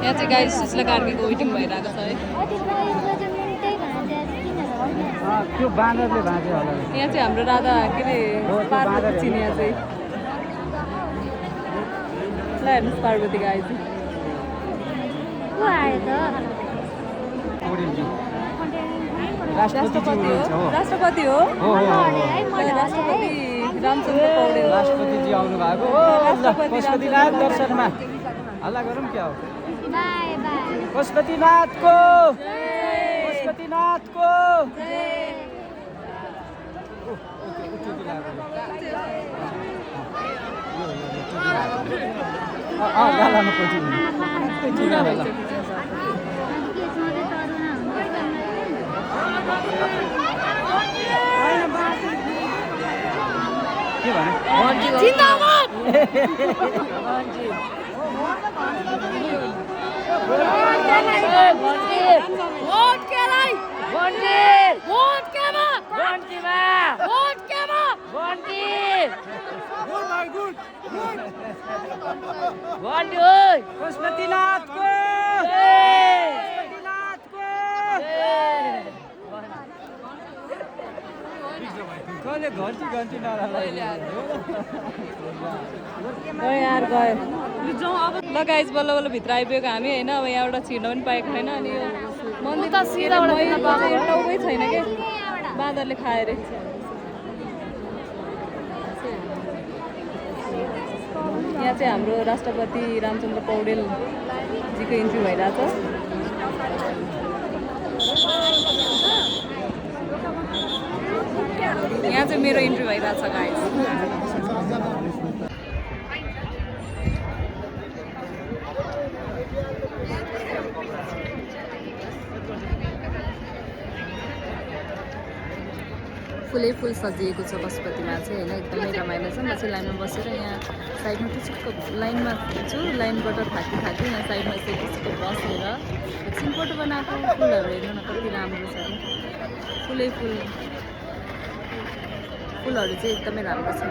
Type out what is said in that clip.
यहाँ चाहिँ गाई सुस्ला कार्कीको वेटिङ भइरहेको छ है। त्यो बाँदरले भाँच्यो होला। यहाँ चाहिँ हाम्रो राधा के अरे पार्वती छिन् यहाँ चाहिँ। ल हेर्नुहोस् पार्वती गाई चाहिँ। राष्ट्रपति हो। राष्ट्रपति हो राष्ट्रपति रामचन्द्र पौडेल। राष्ट्रपतिजी आउनु भएको हो। पशुपतिनाथ दर्शनमा हल्ला गरौँ क्या हो। पशुपतिनाथको पशुपतिनाथको गालामा पछि के भने जिन्दाबाद पशुपतिनाथको कसले घन्टी घन्टी यार गयो ल गाइस बल्ल बल्ल भित्र आइपुगेको हामी होइन। अब यहाँबाट छिर्न पनि पाएको छैन। अनि यो मन्दिर त टाउकै छैन कि बाँदरले खायो अरे। यहाँ चाहिँ हाम्रो राष्ट्रपति रामचन्द्र पौडेलजीको इन्ट्री भइरहेछ। यहाँ चाहिँ मेरो इन्ट्री भइरहेछ गाइस। फुलै फुल सजिएको छ पशुपतिमा चाहिँ होइन। एकदमै रमाइलो छ। म चाहिँ लाइनमा बसेर यहाँ साइडमा टुचुक्क लाइनमा छु। लाइनबाट थाकी यहाँ साइडमा चाहिँ टुचुक्क बसेर एकछिन फोटो बनाएको। फुलहरू हेर्नु न कति राम्रो छ। फुलै फुलहरू चाहिँ एकदमै राम्रो छ।